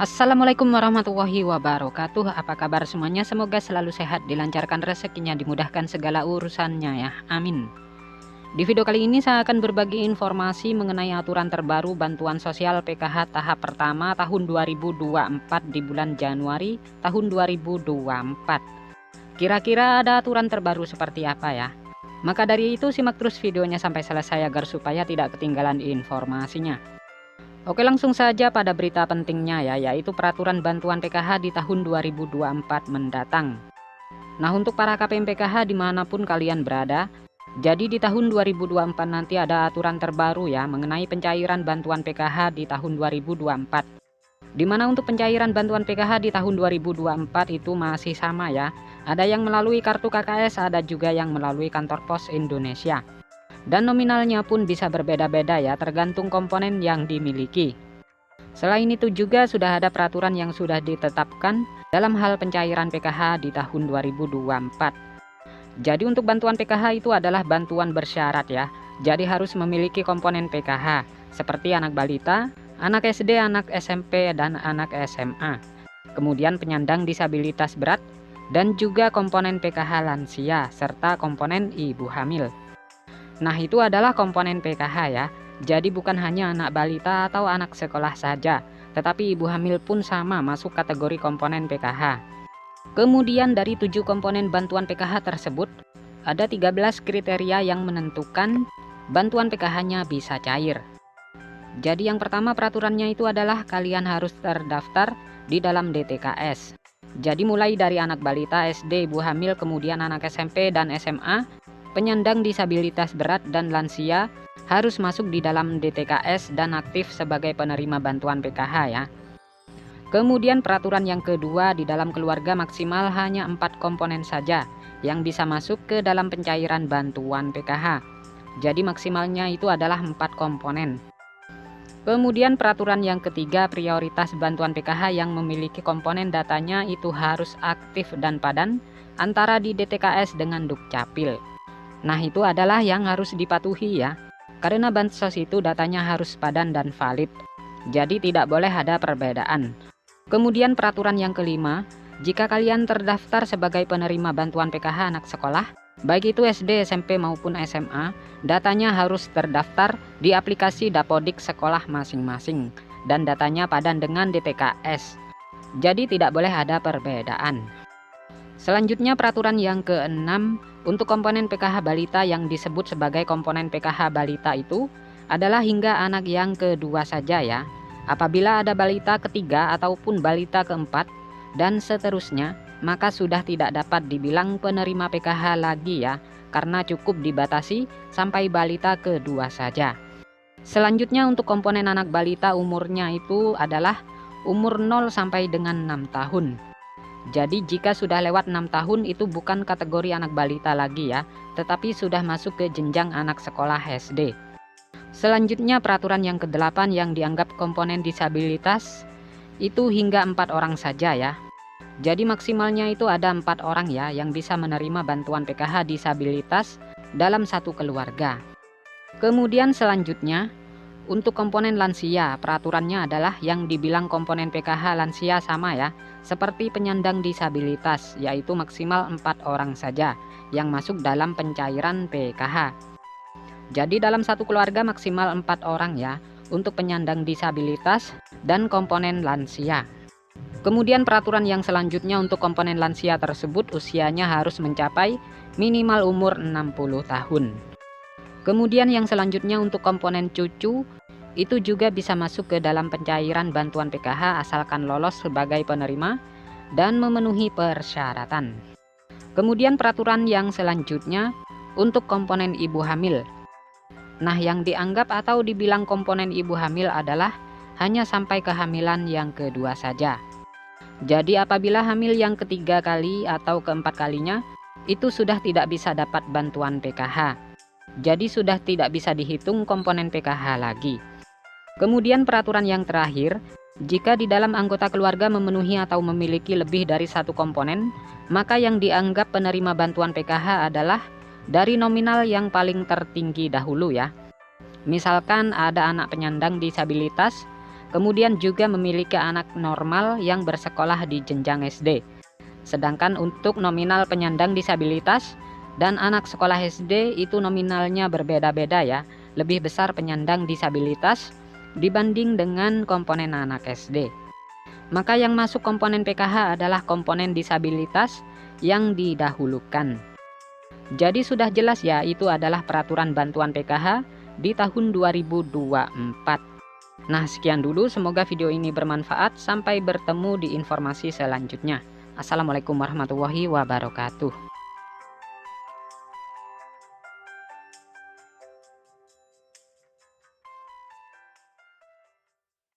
Assalamualaikum warahmatullahi wabarakatuh. Apa kabar semuanya? Semoga selalu sehat, dilancarkan rezekinya, dimudahkan segala urusannya ya. Amin. Di video kali ini saya akan berbagi informasi mengenai aturan terbaru bantuan sosial PKH tahap pertama tahun 2024 di bulan Januari tahun 2024. Kira-kira ada aturan terbaru seperti apa ya? Maka dari itu simak terus videonya sampai selesai agar supaya tidak ketinggalan informasinya. Oke, langsung saja pada berita pentingnya ya, yaitu peraturan bantuan PKH di tahun 2024 mendatang. Nah, untuk para KPM PKH dimanapun kalian berada, jadi di tahun 2024 nanti ada aturan terbaru ya mengenai pencairan bantuan PKH di tahun 2024. Dimana untuk pencairan bantuan PKH di tahun 2024 itu masih sama ya, ada yang melalui kartu KKS, ada juga yang melalui kantor pos Indonesia. Dan nominalnya pun bisa berbeda-beda ya, tergantung komponen yang dimiliki. Selain itu juga sudah ada peraturan yang sudah ditetapkan dalam hal pencairan PKH di tahun 2024. Jadi untuk bantuan PKH itu adalah bantuan bersyarat ya. Jadi harus memiliki komponen PKH seperti anak balita, anak SD, anak SMP, dan anak SMA. Kemudian penyandang disabilitas berat dan juga komponen PKH lansia serta komponen ibu hamil. Nah, itu adalah komponen PKH ya. Jadi bukan hanya anak balita atau anak sekolah saja, tetapi ibu hamil pun sama masuk kategori komponen PKH. Kemudian dari 7 komponen bantuan PKH tersebut, ada 13 kriteria yang menentukan bantuan PKH-nya bisa cair. Jadi yang pertama peraturannya itu adalah kalian harus terdaftar di dalam DTKS. Jadi mulai dari anak balita, SD, ibu hamil, kemudian anak SMP dan SMA, penyandang disabilitas berat dan lansia harus masuk di dalam DTKS dan aktif sebagai penerima bantuan PKH ya. Kemudian peraturan yang kedua, di dalam keluarga maksimal hanya 4 komponen saja yang bisa masuk ke dalam pencairan bantuan PKH. Jadi maksimalnya itu adalah 4 komponen. Kemudian peraturan yang ketiga, prioritas bantuan PKH yang memiliki komponen datanya itu harus aktif dan padan antara di DTKS dengan Dukcapil. Nah, itu adalah yang harus dipatuhi ya, karena bansos itu datanya harus padan dan valid, jadi tidak boleh ada perbedaan. Kemudian peraturan yang kelima, jika kalian terdaftar sebagai penerima bantuan PKH anak sekolah, baik itu SD, SMP maupun SMA, datanya harus terdaftar di aplikasi Dapodik sekolah masing-masing, dan datanya padan dengan DTKS, jadi tidak boleh ada perbedaan. Selanjutnya peraturan yang keenam, untuk komponen PKH balita yang disebut sebagai komponen PKH balita itu adalah hingga anak yang kedua saja ya. Apabila ada balita ketiga ataupun balita keempat dan seterusnya, maka sudah tidak dapat dibilang penerima PKH lagi ya, karena cukup dibatasi sampai balita kedua saja. Selanjutnya untuk komponen anak balita umurnya itu adalah umur 0 sampai dengan 6 tahun. Jadi jika sudah lewat 6 tahun itu bukan kategori anak balita lagi ya, tetapi sudah masuk ke jenjang anak sekolah SD. Selanjutnya peraturan yang ke-8 yang dianggap komponen disabilitas itu hingga 4 orang saja ya. Jadi maksimalnya itu ada 4 orang ya yang bisa menerima bantuan PKH disabilitas dalam satu keluarga. Kemudian selanjutnya untuk komponen lansia, peraturannya adalah yang dibilang komponen PKH lansia sama ya, seperti penyandang disabilitas, yaitu maksimal 4 orang saja yang masuk dalam pencairan PKH. Jadi dalam satu keluarga maksimal 4 orang ya, untuk penyandang disabilitas dan komponen lansia. Kemudian peraturan yang selanjutnya untuk komponen lansia tersebut usianya harus mencapai minimal umur 60 tahun. Kemudian yang selanjutnya untuk komponen cucu itu juga bisa masuk ke dalam pencairan bantuan PKH asalkan lolos sebagai penerima dan memenuhi persyaratan. Kemudian peraturan yang selanjutnya untuk komponen ibu hamil. Nah, yang dianggap atau dibilang komponen ibu hamil adalah hanya sampai kehamilan yang kedua saja. Jadi apabila hamil yang ketiga kali atau keempat kalinya itu sudah tidak bisa dapat bantuan PKH. Jadi sudah tidak bisa dihitung komponen PKH lagi. Kemudian peraturan yang terakhir, jika di dalam anggota keluarga memenuhi atau memiliki lebih dari satu komponen, maka yang dianggap penerima bantuan PKH adalah dari nominal yang paling tertinggi dahulu ya. Misalkan ada anak penyandang disabilitas Kemudian juga memiliki anak normal yang bersekolah di jenjang SD. Sedangkan untuk nominal penyandang disabilitas dan anak sekolah SD itu nominalnya berbeda-beda ya. Lebih besar penyandang disabilitas dibanding dengan komponen anak SD. Maka yang masuk komponen PKH adalah komponen disabilitas yang didahulukan. Jadi sudah jelas ya, itu adalah peraturan bantuan PKH di tahun 2024. Nah, sekian dulu, semoga video ini bermanfaat. Sampai bertemu di informasi selanjutnya. Assalamualaikum warahmatullahi wabarakatuh.